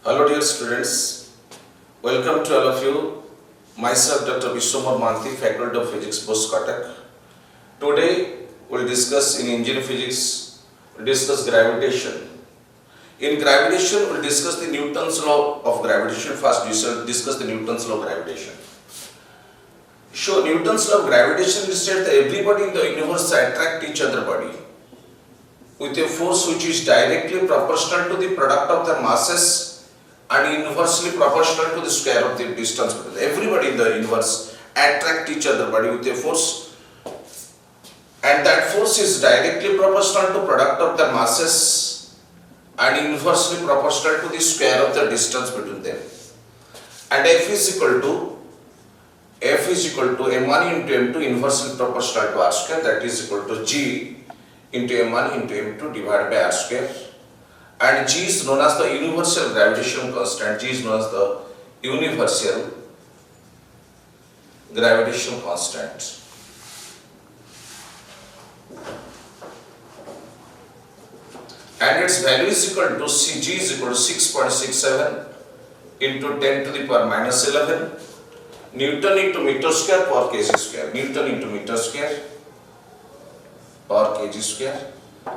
Hello dear students, welcome to all of you. Myself Dr. Vishwamar Manthi, Faculty of Physics, Post Cuttack. Today we'll discuss in engineering physics, we'll discuss gravitation. In gravitation we'll discuss the Newton's law of gravitation. First we shall discuss the Newton's law of gravitation. So Newton's law of gravitation states that everybody in the universe attract each other body with a force which is directly proportional to the product of their masses and inversely proportional to the square of the distance between them. Everybody in the universe attract each other body with a force, and that force is directly proportional to product of their masses and inversely proportional to the square of the distance between them. And F is equal to m1 into m2 inversely proportional to r square, that is equal to g into m1 into m2 divided by r square. And G is known as the universal gravitational constant. G is known as the universal gravitational constant. And its value is equal to G is equal to 6.67 into 10 to the power minus 11 Newton into meter square per kg square. Newton into meter square per kg square.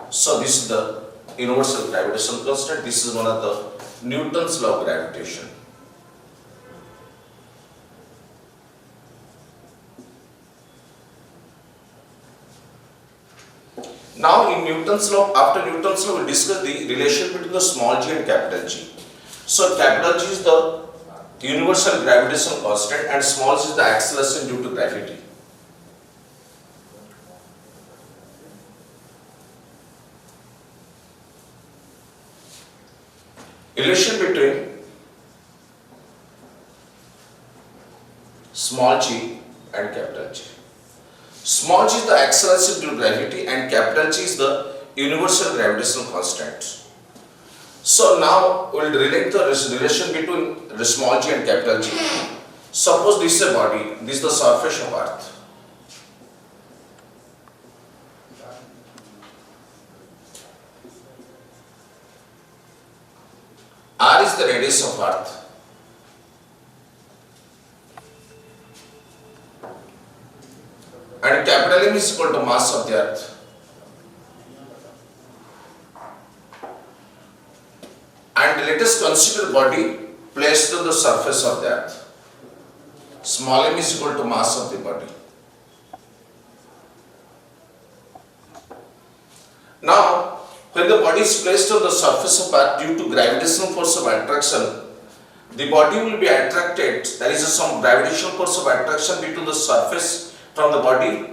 So this is the universal gravitational constant. This is one of the Newton's law of gravitation. Now in Newton's law, after Newton's law, we will discuss the relation between the small g and capital G. So capital G is the universal gravitational constant and small g is the acceleration due to gravity. Relation between small g and capital G. Small g is the acceleration due to gravity and capital G is the universal gravitational constant. So now we will relate the relation between the small g and capital G. Suppose this is a body, this is the surface of Earth. R is the radius of Earth. And capital M is equal to mass of the Earth. And let us consider body placed on the surface of the Earth. Small m is equal to mass of the body. Now, when the body is placed on the surface of Earth due to gravitational force of attraction, the body will be attracted. There is some gravitational force of attraction between the surface from the body,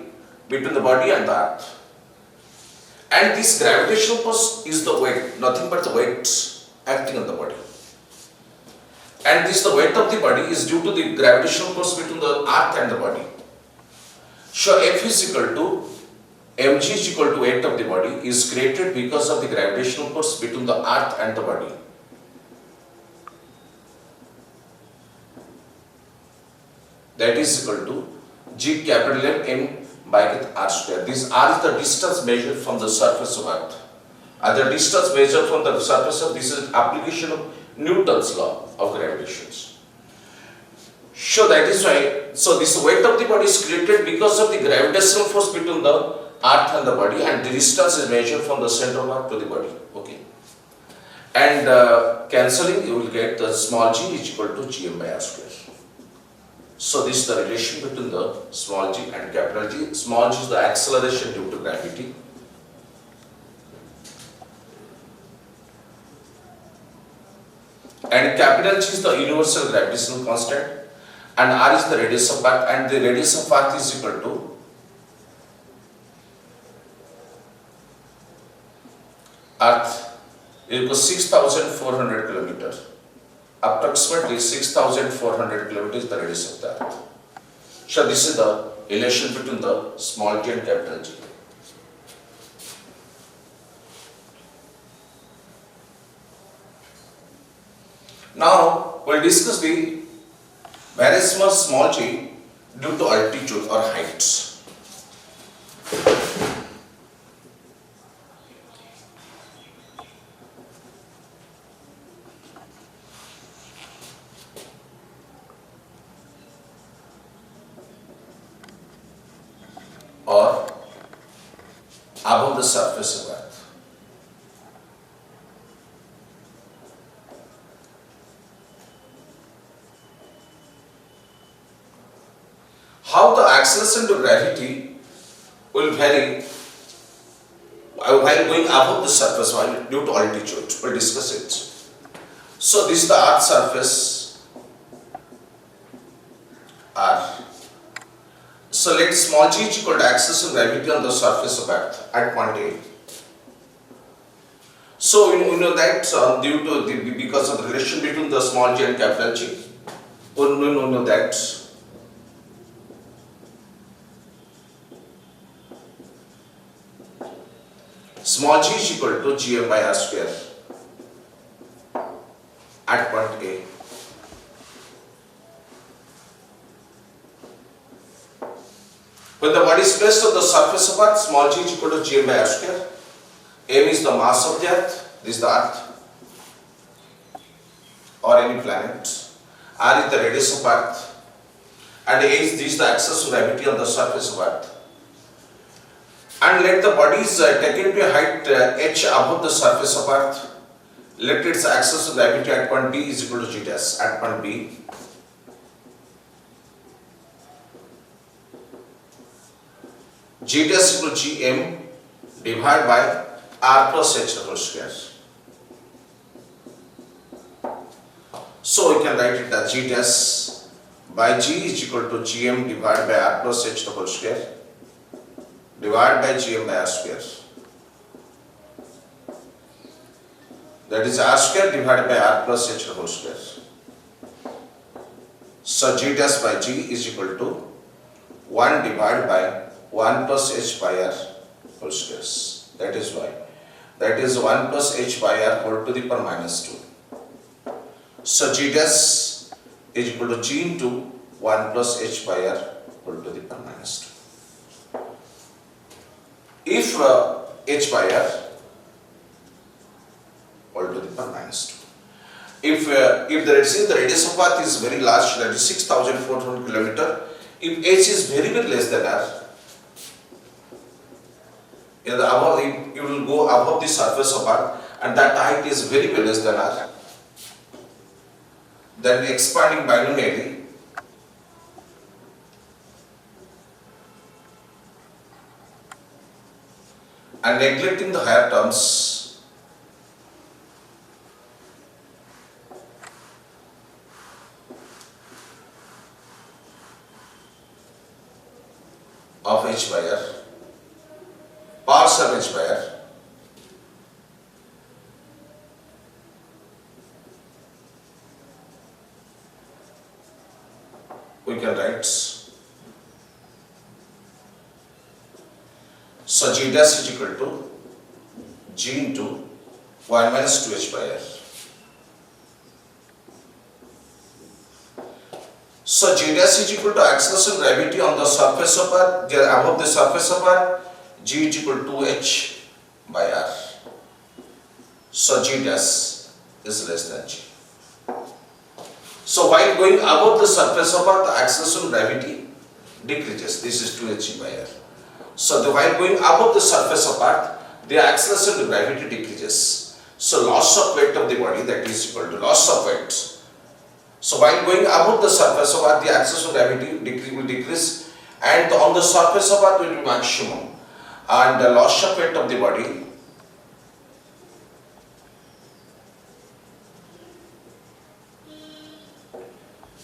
between the body and the Earth. And this gravitational force is the weight, nothing but the weight acting on the body. And this, the weight of the body is due to the gravitational force between the Earth and the body. So F is equal to mg is equal to weight of the body is created because of the gravitational force between the Earth and the body. That is equal to g capital M by r square. This r is the distance measured from the surface of Earth. And the distance measured from the surface of this is application of Newton's law of gravitation. So that is why, so this weight of the body is created because of the gravitational force between the Earth and the body, and the distance is measured from the center of Earth to the body. Okay. And cancelling, you will get the small g is equal to gm by r square. So this is the relation between the small g and capital G. Small g is the acceleration due to gravity. And capital G is the universal gravitational constant. And r is the radius of Earth, and the radius of Earth is equal to Earth equals 6,400 kilometers. Approximately 6,400 kilometers is the radius of the Earth. So this is the relation between the small g and capital G. Now we will discuss the variation of small g due to altitude or height. How the acceleration to gravity will vary while going above the surface while due to altitude. We'll discuss it. So this is the Earth surface R. So let small g is equal to acceleration gravity on the surface of Earth at point A. So we know that due to because of the relation between the small g and capital G, we know that small g is equal to gm by r square at point A. When the body is placed on the surface of Earth, small g is equal to gm by r square. M is the mass of the Earth, this is the Earth or any planet. R is the radius of Earth, and H is the axis of gravity on the surface of Earth. And let the body is taken to a height h above the surface of Earth. Let its axis of gravity at point B is equal to g dash at point B. G dash equal to gm divided by r plus h whole square. So we can write it as g dash by g is equal to gm divided by r plus h whole square divided by gm by r square. That is r square divided by r plus h whole square. So g dash by g is equal to 1 divided by 1 plus h by r whole square. That is why. That is 1 plus h by r whole to the power minus 2. So g dash is equal to g into 1 plus h by r whole to the power minus 2. If h by r whole to the power minus 2. If the radius of Earth is very large, that is 6,400 km, if h is very less than r, you will go above the surface of Earth, and that height is very less than r. Then expanding binomially, and neglecting the higher terms, of h by r, partial h by r, we can write. So g dash is equal to g into 1 minus 2h by r. So g dash is equal to acceleration gravity on the surface of Earth, above the surface of Earth, g is equal to 2h by r. So g dash is less than g. So while going above the surface of Earth, the acceleration gravity decreases. This is 2h by r. So while going above the surface of Earth, the acceleration gravity decreases. So loss of weight of the body, that is equal to loss of weight. So while going above the surface of Earth, the acceleration gravity will decrease, and on the surface of Earth will be maximum. And the loss of weight of the body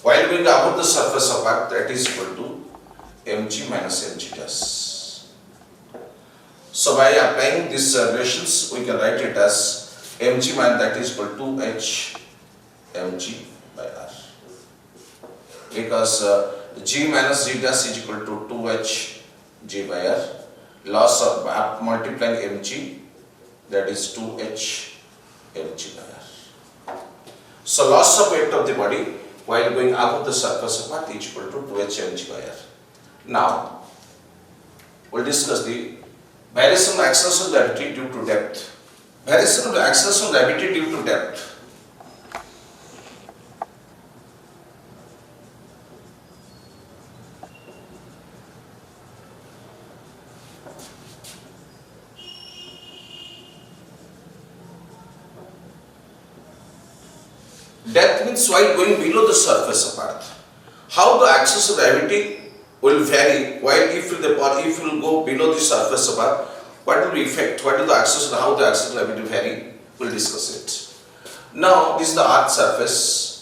while going above the surface of Earth, that is equal to mg minus mg dash. So by applying these relations, we can write it as mg minus, that is equal to h mg by r, because g minus g dash is equal to 2h g by r, loss of multiplying mg, that is 2h mg by r. So loss of weight of the body while going above the surface of Earth is equal to 2h mg by r. Now we'll discuss the variation of acceleration gravity due to depth. Variation of acceleration gravity due to depth. Depth means while going below the surface of Earth. How the axis of gravity will vary, while if if you go below the surface of Earth, what will be effect, what is the axis and how the axis of gravity vary, we will discuss it. Now this is the Earth surface.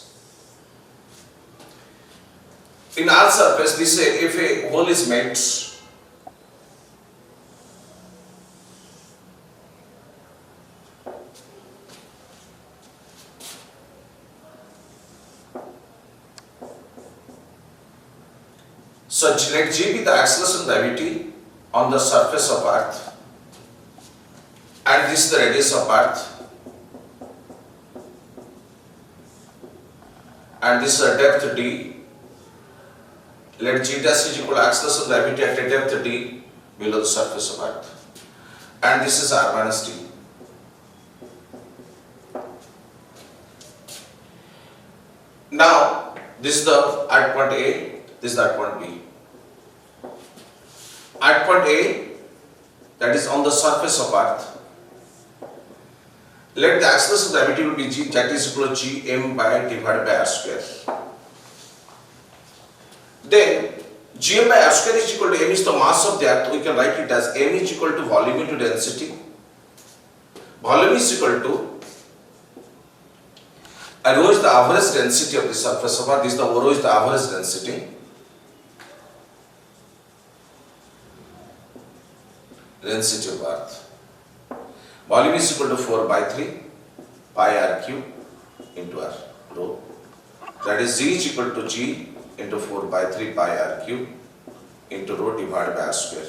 In Earth surface, this if a hole is made, so let G be the acceleration of gravity on the surface of Earth, and this is the radius of Earth, and this is a depth d. Let G dash is equal to acceleration of gravity at a depth d below the surface of Earth, and this is r minus d. Now this is the at point A, this is the at point B. At point A, that is on the surface of Earth, let the acceleration of gravity will be G, that is equal to Gm by divided by r square. Then Gm by r square is equal to m is the mass of the Earth. We can write it as m is equal to volume into density. Volume is equal to rho is the average density of the surface of Earth. This is the rho is the average density. Density of Earth. Volume is equal to 4 by 3 pi r cube into r rho. That is G is equal to G into 4 by 3 pi r cube into rho divided by r square.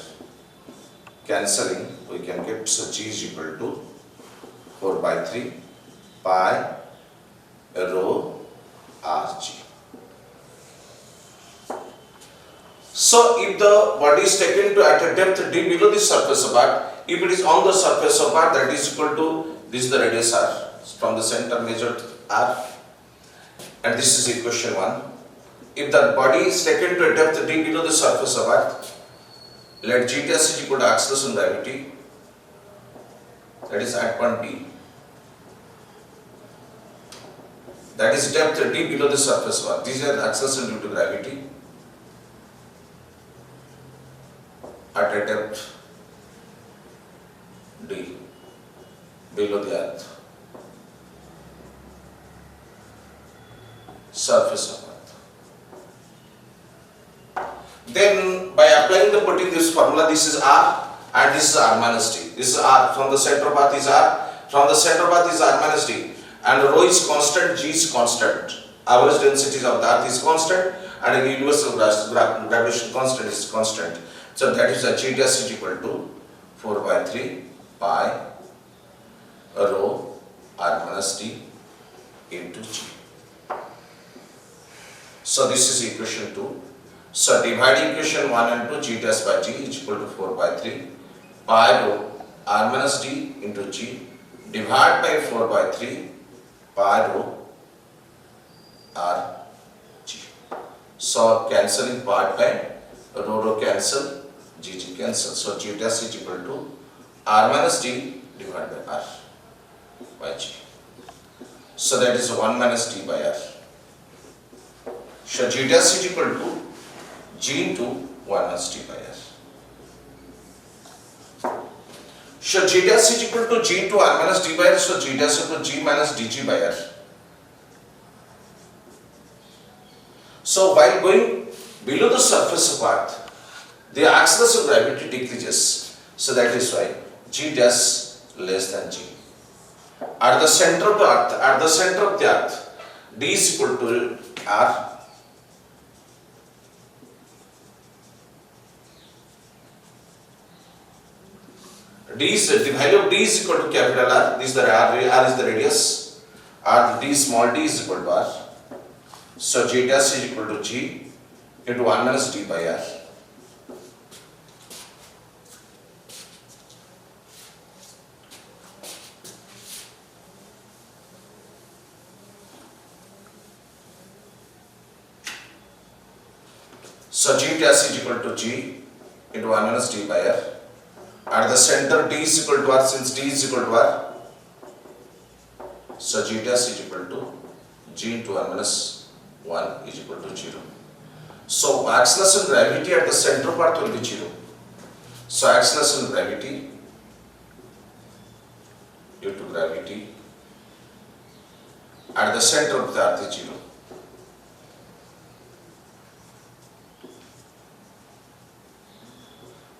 Cancelling, we can get, so G is equal to 4 by 3 pi rho r g. So if the body is taken to at a depth d below the surface of Earth, if it is on the surface of Earth, that is equal to, this is the radius r, from the center measured r, and this is equation 1. If the body is taken to a depth d below the surface of Earth, let G dash is equal to acceleration of gravity, that is at point D, that is depth d below the surface of Earth. These are acceleration due to gravity at a depth d below the Earth, surface of Earth. Then by applying the putting this formula, this is r and this is r minus d. This is r, from the center of Earth is r, from the center of Earth is r minus d, and rho is constant, G is constant. Average density of the Earth is constant, and the universal gravitation constant is constant. So that is a G dash is equal to 4 by 3 pi rho r minus d into G. So this is equation 2. So dividing equation 1 and 2, G dash by G is equal to 4 by 3 pi rho r minus d into G, divide by 4 by 3 pi rho r G. So cancelling part by rho cancel, G cancel. So G dash is equal to r minus d divided by r by G. So that is 1 minus d by r. So G dash is equal to G into 1 minus d by r. So G dash is equal to G into r minus d by r. So G dash is equal to G minus dg by r. So while going below the surface of Earth, the acceleration of gravity decreases. So that is why G dash less than G. At the center of the Earth, d is equal to r. The value of d is equal to capital R. This is the r is the radius. D small d is equal to r. So G dash is equal to G into 1 minus d by r. So G dash is equal to G into 1 minus d by r. At the center, d is equal to r, since d is equal to r. So G dash is equal to G into 1 minus 1 is equal to 0. So acceleration gravity at the center part will be 0. So acceleration gravity due to gravity at the center of the earth is 0.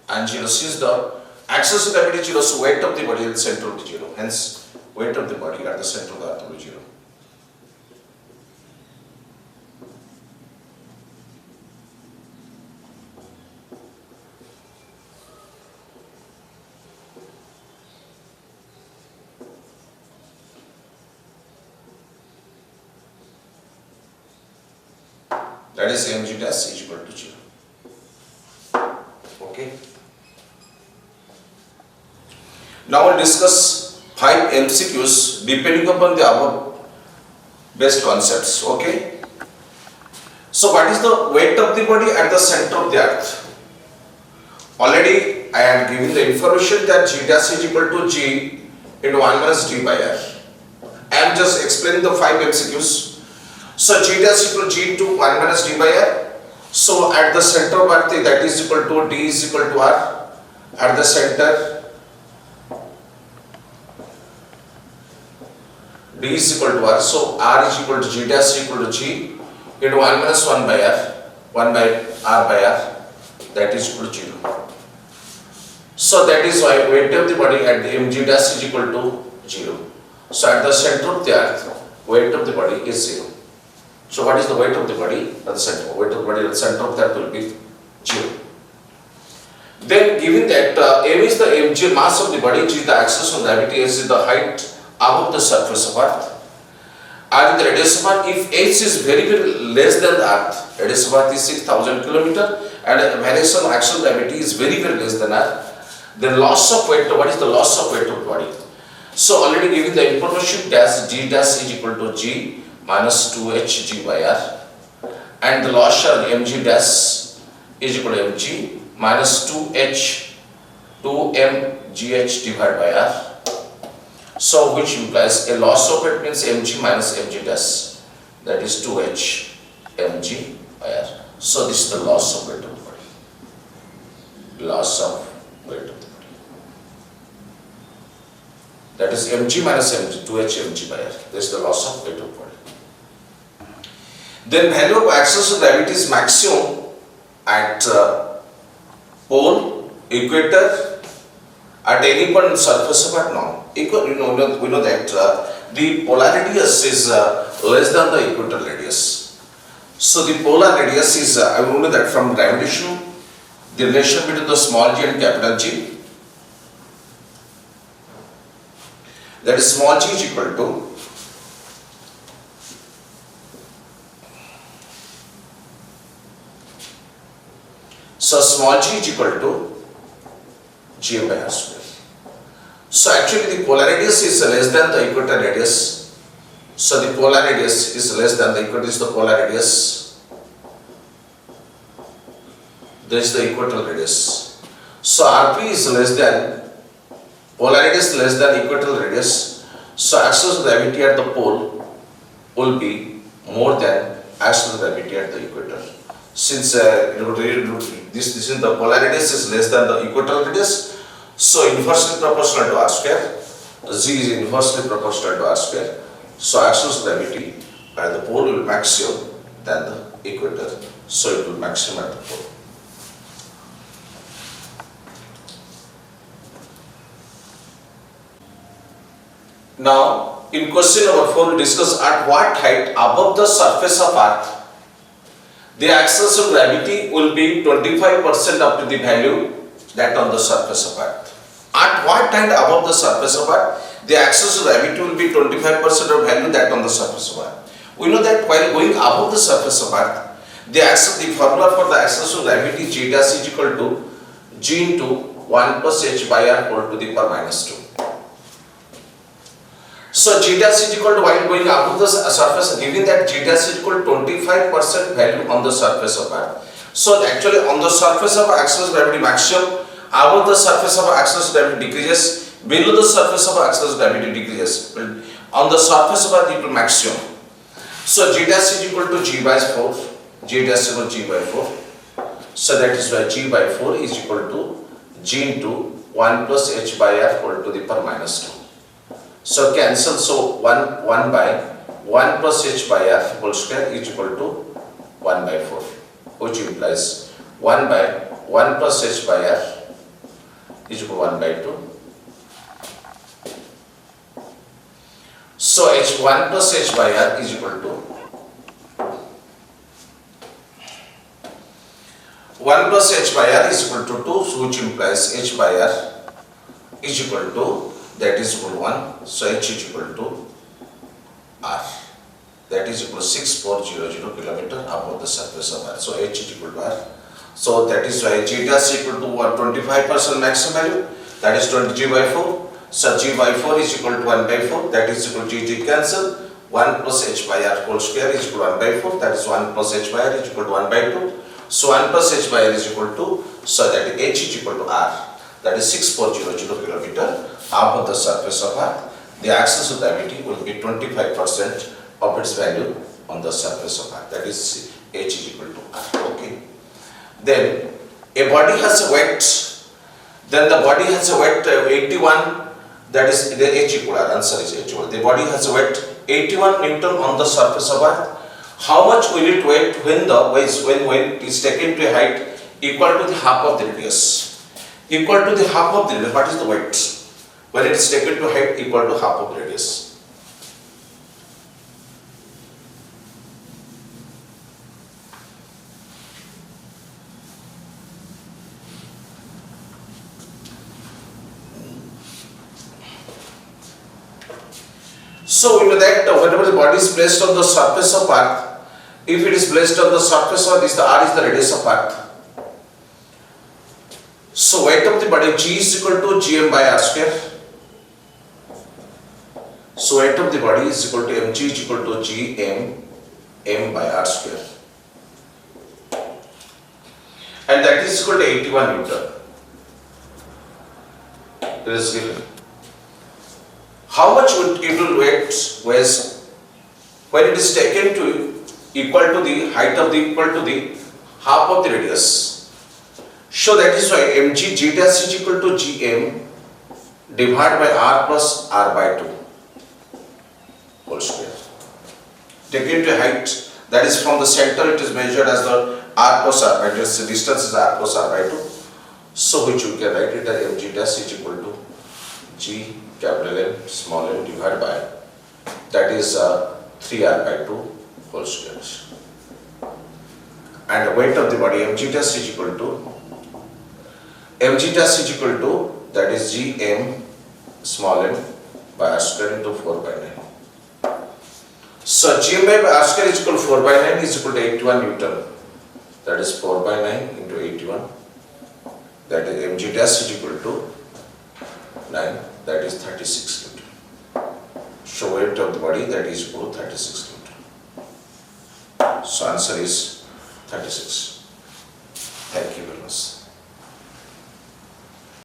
And 0 since the acceleration gravity is 0, so weight of the body at the center of the 0. Hence, weight of the body at the center of the earth will be 0. That is mg dash is equal to 0. Okay. Now we'll discuss 5 MCQs depending upon the above based concepts. Okay. So what is the weight of the body at the center of the earth? Already I had given the information that g dash is equal to g into 1 minus d by r. I am just explaining the 5 MCQs. So g dash is equal to g into 1 minus d by r. So at the center of earth that is equal to d is equal to r. At the center d is equal to r. So r is equal to g dash is equal to g into 1 minus 1 by r. 1 by r by r. That is equal to 0. So that is why weight of the body at the mg dash is equal to 0. So at the center of the earth, weight of the body is 0. So what is the weight of the body at the center? Weight of the body at the center of the earth will be 0. Then given that m is the mg mass of the body, which is the axis of gravity, s is the height above the surface of earth, and the radius of earth, if h is very less than the earth, radius of earth is 6,000 km and variation of axial gravity is very less than earth, then loss of weight, what is the loss of weight of the body? So already given the information dash g dash is equal to g minus 2h g by r, and the loss of mg dash is equal to mg minus 2h 2mgh divided by r. So which implies a loss of weight means mg minus mg dash, that is 2h mg by r. So this is the loss of weight of the body. Loss of weight of the body. That is mg minus mg 2h mg by r. This is the loss of weight of the body. Then value of axis of gravity is maximum at pole, equator, at any point on the surface of earth. No. We know that the polar radius is less than the equatorial radius. So the polar radius is, I will know that from gravitation, the relation between the small g and capital G, that is small g is equal to so small g is equal to g by r square. So actually the polar radius is less than the equatorial radius. So the polar radius is less than the equatorial is the polar radius. This is the equatorial radius. So RP is less than, polar radius is less than equatorial radius. So axis of gravity at the pole will be more than axis of gravity at the equator. Since this is the polar radius is less than the equatorial radius, so inversely proportional to r square, z is inversely proportional to r square. So axis of gravity at the pole will be maximum than the equator, so it will maximum at the pole. Now in question number 4 we discuss at what height above the surface of earth the axis of gravity will be 25% up to the value that on the surface of earth. At what height above the surface of earth the axis of gravity will be 25% of value that on the surface of earth. We know that while going above the surface of earth, the formula for the axis of gravity g dash is equal to g into 1 plus h by r whole to the power minus 2. So g dash is equal to, while going above the surface, given that g dash is equal to 25% value on the surface of earth. So actually on the surface of axis of gravity maximum, above the surface of axis of gravity decreases, below the surface of axis of gravity decreases. On the surface of earth it will maximum. So g dash is equal to g by 4 G dash equal to G by 4. So that is why G by 4 is equal to G into 1 plus H by R whole to the power minus 2. So cancel, so 1 by 1 plus H by R whole square is equal to 1 by 4, which implies 1 by 1 plus H by R is equal to 1 by 2. So H1 plus H by R is equal to 1 plus H by R is equal to 2, which implies H by R is equal to, that is equal to 1, so H is equal to R, that is equal to 6400 kilometer above the surface of R. So H is equal to R. So that is why G dash is equal to 25% maximum value, that is 20 G by 4. So G by 4 is equal to 1 by 4, that is equal to G cancel. 1 plus H by R whole square is equal to 1 by 4, that is 1 plus H by R is equal to 1 by 2. So 1 plus H by R is equal to, so that H is equal to R, that is 6400 kilometer above the surface of Earth. The axis of gravity will be 25% of its value on the surface of Earth, that is H is equal to R. Okay. Then a body has a weight, then the body has a weight 81, that is the H equal to R, answer is H equal. The body has a weight 81 Newton on the surface of Earth. How much will it weigh when it is taken to a height equal to the half of the radius? Equal to the half of the radius, what is the weight? When it is taken to a height equal to half of the radius. So we know that whenever the body is placed on the surface of Earth, if it is placed on the surface of this, the R is the radius of Earth. So weight of the body G is equal to Gm by R square. So weight of the body is equal to mg is equal to Gm m by R square, and that is equal to 81 Newton. It is given. How much would it will weight when it is taken to equal to the height of the equal to the half of the radius? So that is why mg G dash is equal to Gm divided by R plus R by 2 whole square. Taken to a height, that is from the center, it is measured as the R plus R by 2. The distance is R plus R by 2. So which you can write it as mg dash is equal to G capital M small m divided by, that is 3R by 2 whole square. And the weight of the body mg dash is equal to that is Gm small m by R square into 4 by 9. So Gm by R square is equal to 4 by 9 is equal to 81 Newton. That is 4 by 9 into 81. That is mg dash is equal to 9. That is 36 Newton. So weight of the body, that is equal to 36 Newton. So answer is 36.